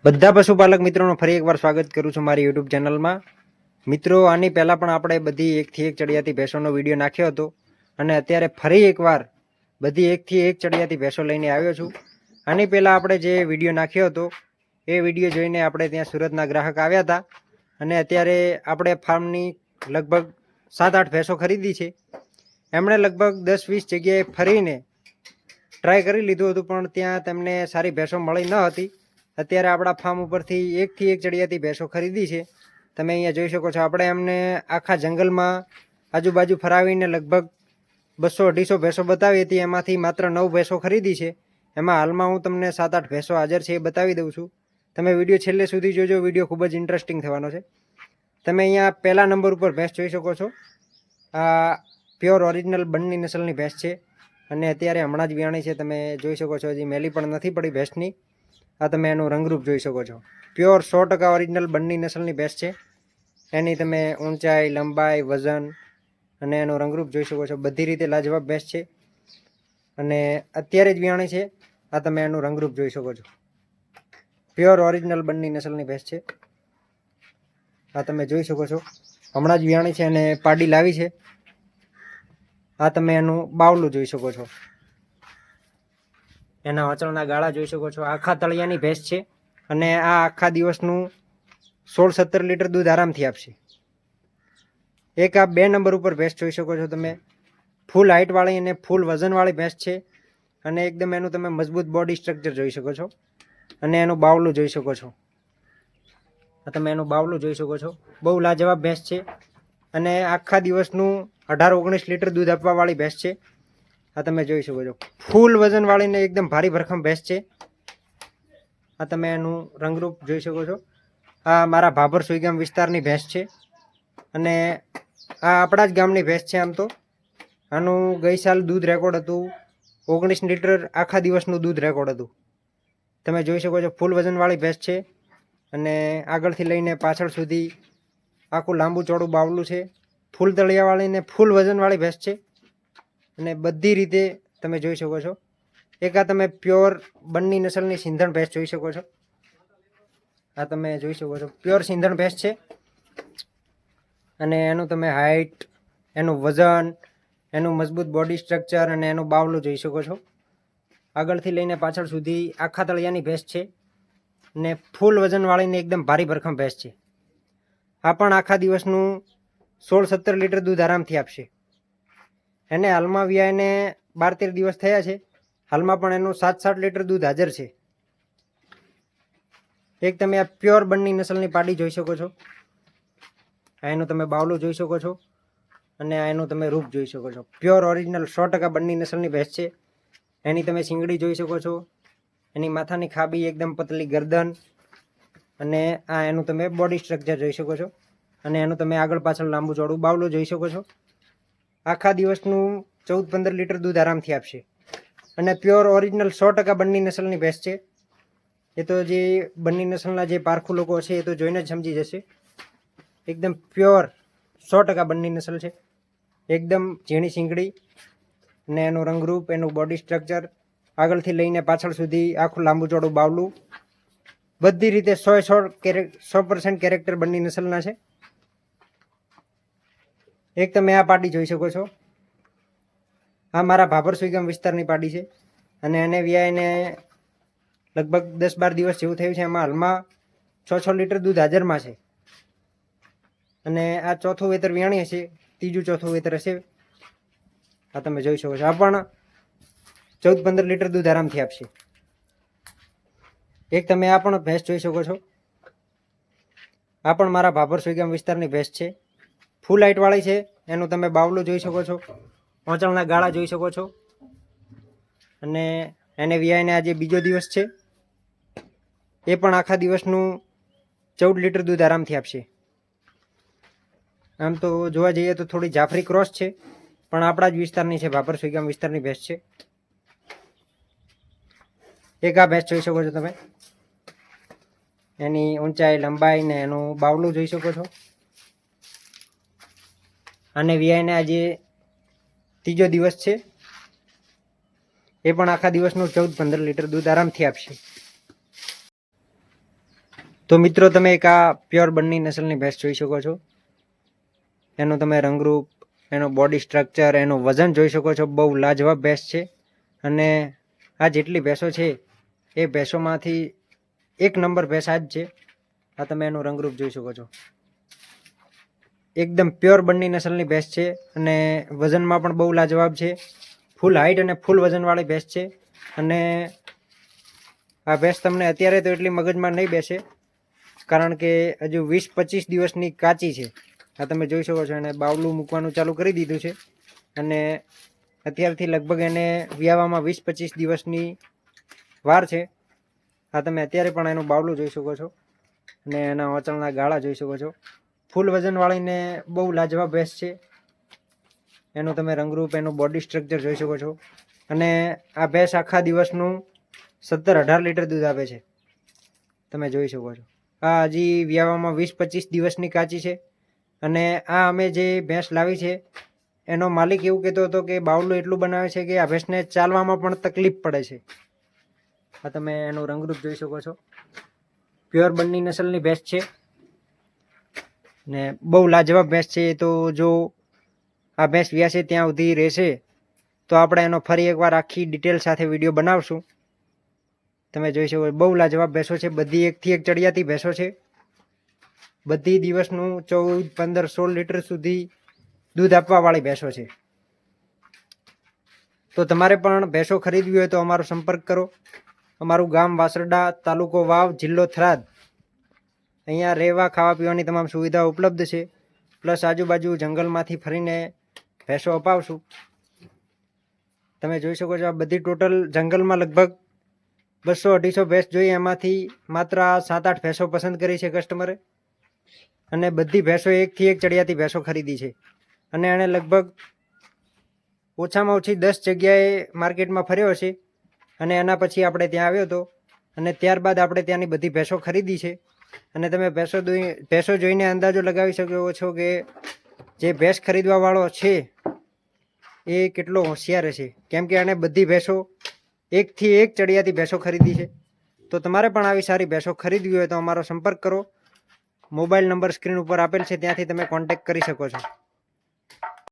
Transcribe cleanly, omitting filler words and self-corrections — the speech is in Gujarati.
બધા પશુપાલક મિત્રોનું ફરી એકવાર સ્વાગત કરું છું મારી યુટ્યુબ ચેનલમાં. મિત્રો, આની પહેલાં પણ આપણે બધી એકથી એક ચડિયાતી ભેંસોનો વિડીયો નાખ્યો હતો અને અત્યારે ફરી એકવાર બધી એકથી એક ચડિયાતી ભેંસો લઈને આવ્યો છું. આની પહેલાં આપણે જે વિડીયો નાખ્યો હતો એ વિડીયો જોઈને આપણે ત્યાં સુરતના ગ્રાહક આવ્યા હતા અને અત્યારે આપણે ફાર્મની લગભગ 7-8 ભેંસો ખરીદી છે. એમણે લગભગ 10-20 જગ્યાએ ફરીને ટ્રાય કરી લીધું હતું પણ ત્યાં તેમને સારી ભેંસો મળી ન હતી. અત્યારે આપણા ફાર્મ ઉપરથી એકથી એક ચડિયાતી ભેંસો ખરીદી છે. તમે અહીંયા જોઈ શકો છો. આપણે એમને આખા જંગલમાં આજુબાજુ ફરાવીને લગભગ 200-250 ભેંસો બતાવી હતી. એમાંથી માત્ર 9 ભેંસો ખરીદી છે. એમાં હાલમાં હું તમને 7-8 ભેંસો હાજર છે એ બતાવી દઉં છું. તમે વિડીયો છેલ્લે સુધી જોજો. વિડીયો ખૂબ જ ઇન્ટરેસ્ટિંગ થવાનો છે. તમે અહીંયા પહેલા નંબર ઉપર ભેંસ જોઈ શકો છો. આ પ્યોર ઓરિજિનલ બંની નસલની ભેંસ છે અને અત્યારે હમણાં જ વિયાણી છે. તમે જોઈ શકો છો, હજી મેલી પણ નથી પડી ભેંસની. આ તમે એનું રંગરૂપ જોઈ શકો છો. પ્યોર 100% ઓરિજિનલ બંની નસલની ભેંસ છે. એની તમે ઊંચાઈ, લંબાઈ, વજન અને એનું રંગરૂપ જોઈ શકો છો. બધી રીતે લાજવાબ ભેંસ છે અને અત્યારે જ વિયાણી છે. આ તમે એનું રંગરૂપ જોઈ શકો છો. પ્યોર ઓરિજિનલ બંની નસલની ભેંસ છે. આ તમે જોઈ શકો છો. હમણાં જ વિયાણી છે અને પાડી લાવી છે. આ તમે એનું બાવલું જોઈ શકો છો. એના વાંચળના ગાળા જોઈ શકો છો. આખા તળિયાની ભેંસ છે અને આ આખા દિવસનું 16-17 લીટર દૂધ આરામથી આપશે. એક આ 2 નંબર ઉપર ભેંસ જોઈ શકો છો તમે. ફૂલ હાઇટવાળી અને ફૂલ વજનવાળી ભેંસ છે અને એકદમ એનું તમે મજબૂત બોડી સ્ટ્રક્ચર જોઈ શકો છો અને એનું બાવલું જોઈ શકો છો. આ તમે એનું બાવલું જોઈ શકો છો. બહુ લાજવાબ ભેંસ છે અને આખા દિવસનું 18-19 લીટર દૂધ આપવાવાળી ભેંસ છે. આ તમે જોઈ શકો છો. ફૂલ વજનવાળીને એકદમ ભારી ભરખમ ભેંસ છે. આ તમે એનું રંગરૂપ જોઈ શકો છો. આ મારા ભાભર સુઈગામ વિસ્તારની ભેંસ છે અને આ આપણા જ ગામની ભેંસ છે. આમ તો આનું ગઈ સાલ દૂધ રેકોર્ડ હતું 19 લીટર આખા દિવસનું દૂધ રેકોર્ડ હતું. તમે જોઈ શકો છો. ફૂલ વજનવાળી ભેંસ છે અને આગળથી લઈને પાછળ સુધી આખું લાંબુ ચોડું બાવલું છે. ફૂલ તળિયાવાળી ને ફૂલ વજનવાળી ભેંસ છે અને બધી રીતે તમે જોઈ શકો છો. એક આ તમે પ્યોર બંની નસલની સિંધણ ભેંસ જોઈ શકો છો. આ તમે જોઈ શકો છો. પ્યોર સિંધણ ભેંસ છે અને એનું તમે હાઇટ, એનું વજન, એનું મજબૂત બોડી સ્ટ્રક્ચર અને એનું બાવલું જોઈ શકો છો. આગળથી લઈને પાછળ સુધી આખા તળિયાની ભેંસ છે ને ફૂલ વજનવાળીને એકદમ ભારી ભરખમ ભેંસ છે. આ પણ આખા દિવસનું 16-17 લીટર દૂધ આરામથી આપશે. એને હાલમાં વિયાઈને 12-13 દિવસ થયા છે. હાલમાં પણ એનું 7-7 લીટર દૂધ હાજર છે. એક તમે આ પ્યોર બંની નસલની પાડી જોઈ શકો છો. આ એનું તમે બાવલું જોઈ શકો છો અને આ એનું તમે રૂપ જોઈ શકો છો. પ્યોર ઓરિજિનલ 100% બંની નસલની ભેંસ છે. એની તમે શીંગડી જોઈ શકો છો. એની માથાની ખાબી, એકદમ પતલી ગરદન અને આ એનું તમે બોડી સ્ટ્રક્ચર જોઈ શકો છો અને એનું તમે આગળ પાછળ લાંબુ ચોડું બાવલું જોઈ શકો છો. આખા દિવસનું 14-15 લીટર દૂધ આરામથી આપશે અને પ્યોર ઓરિજિનલ 100% બંની નસલની ભેંસ છે. એ તો જે બંની નસલના જે પારખું લોકો છે એ તો જોઈને જ સમજી જશે. એકદમ પ્યોર 100% બંની નસલ છે. એકદમ ઝીણી શીંગડી અને એનું રંગરૂપ, એનું બોડી સ્ટ્રક્ચર, આગળથી લઈને પાછળ સુધી આખું લાંબુ ચોડું બાવલું, બધી રીતે 100% કેરેક્ટર બંની નસલના છે. એક તમે આ પાડી જોઈ શકો છો. આ મારા ભાભર સુઈગામ વિસ્તારની પાડી છે અને એને વિયાઈને લગભગ 10-12 દિવસ જેવું થયું છે. એમાં હાલમાં 6-6 લીટર દૂધ હાજરમાં છે અને આ ચોથું વેતર વિયાણી હશે, 3-4 વેતર હશે. આ તમે જોઈ શકો છો. આ પણ 14-15 લીટર દૂધ આરામથી આપશે. એક તમે આ પણ ભેંસ જોઈ શકો છો. આ પણ મારા ભાભર સુઈગામ વિસ્તારની ભેંસ છે. ફૂલ હાઇટવાળી છે. એનું તમે બાવલું જોઈ શકો છો. વાંચળના ગાળા જોઈ શકો છો અને એને વિયાઈને આજે બીજો દિવસ છે. એ પણ આખા દિવસનું 14 લીટર દૂધ આરામથી આપશે. આમ તો જોવા જઈએ તો થોડી જાફરી ક્રોસ છે પણ આપણા જ વિસ્તારની છે. ભાભર સુઈગામ વિસ્તારની ભેંસ છે. એક આ ભેંસ જોઈ શકો છો તમે. એની ઊંચાઈ, લંબાઈ ને એનું બાવલું જોઈ શકો છો. આને વિયાઈને આજે ત્રીજો દિવસ છે. એ પણ આખા દિવસનું 14-15 લીટર દૂધ આરામથી આપશે. તો મિત્રો તમે એક આ પ્યોર બન્ની નસલની ભેંસ જોઈ શકો છો. એનું તમે રંગરૂપ, એનો બોડી સ્ટ્રક્ચર, એનું વજન જોઈ શકો છો. બહુ લાજવાબ ભેંસ છે. અને આ જેટલી ભેંસો છે એ ભેંસોમાંથી એક નંબર ભેંસ આ જ છે. આ તમે એનું રંગરૂપ જોઈ શકો છો. એકદમ પ્યોર બન્ની નસલની ભેંસ છે અને વજનમાં પણ બહુ લાજવાબ છે. ફૂલ હાઇટ અને ફૂલ વજનવાળી ભેંસ છે. અને આ ભેંસ તમને અત્યારે તો એટલી મગજમાં નહીં બેસે, કારણ કે હજુ 20-25 દિવસની કાચી છે. આ તમે જોઈ શકો છો. એને બાવલું મૂકવાનું ચાલુ કરી દીધું છે અને અત્યારથી લગભગ એને વિયાવામાં 20-25 દિવસની વાર છે. આ તમે અત્યારે પણ એનું બાવલું જોઈ શકો છો અને એના ઓચળના ગાળા જોઈ શકો છો. ફૂલ વજનવાળીને બહુ લાજવાબ ભેંસ છે. એનું તમે રંગરૂપ, એનું બોડી સ્ટ્રક્ચર જોઈ શકો છો. અને આ ભેંસ આખા દિવસનું 17-18 લીટર દૂધ આપે છે. તમે જોઈ શકો છો. આ હજી વિયાવામાં 20-25 દિવસની કાચી છે. અને આ અમે જે ભેંસ લાવી છે એનો માલિક એવું કહેતો હતો કે બાવલું એટલું બનાવે છે કે આ ભેંસને ચાલવામાં પણ તકલીફ પડે છે. આ તમે એનું રંગરૂપ જોઈ શકો છો. પ્યોર બન્ની નસલની ભેંસ છે ને બહુ લાજવાબ ભેંસ છે. તો જો આ ભેંસ વ્યાસે ત્યાં સુધી રહેશે તો આપણે એનો ફરી એકવાર આખી ડિટેલ સાથે વિડીયો બનાવશું. તમે જોઈ શકો. બહુ લાજવાબ ભેંસો છે. બધી એકથી એક ચડિયાતી ભેંસો છે. બધી દિવસનું 14, 15, 16 લીટર સુધી દૂધ આપવાવાળી ભેંસો છે. તો તમારે પણ ભેંસો ખરીદવી હોય તો અમારો સંપર્ક કરો. અમારું ગામ વાસરડા, તાલુકો વાવ, જિલ્લો થરાદ. અહીંયા રહેવા, ખાવા પીવાની તમામ સુવિધાઓ ઉપલબ્ધ છે. પ્લસ આજુબાજુ જંગલમાંથી ફરીને ભેંસો અપાવશું. તમે જોઈ શકો છો. આ બધી ટોટલ જંગલમાં લગભગ 200-250 ભેંસ જોઈએ. એમાંથી માત્ર 7-8 ભેંસો પસંદ કરી છે કસ્ટમરે. અને બધી ભેંસો એકથી એક ચડિયાતી ભેંસો ખરીદી છે. અને એણે લગભગ ઓછામાં ઓછી 10 જગ્યાએ માર્કેટમાં ફર્યો છે. અને એના પછી આપણે ત્યાં આવ્યો હતો અને ત્યારબાદ આપણે ત્યાંની બધી ભેંસો ખરીદી છે. અને તમે ભેંસો જોઈને અંદાજો લગાવી શકો છો કે જે ભેંસ ખરીદવાવાળો છે એ કેટલો હોશિયાર હશે, કેમ કે એણે બધી ભેંસો એકથી એક ચડિયાતી ભેંસો ખરીદી છે. તો તમારે પણ આવી સારી ભેંસો ખરીદવી હોય તો અમારો સંપર્ક કરો. મોબાઈલ નંબર સ્ક્રીન ઉપર આપેલ છે, ત્યાંથી તમે કોન્ટેક્ટ કરી શકો છો.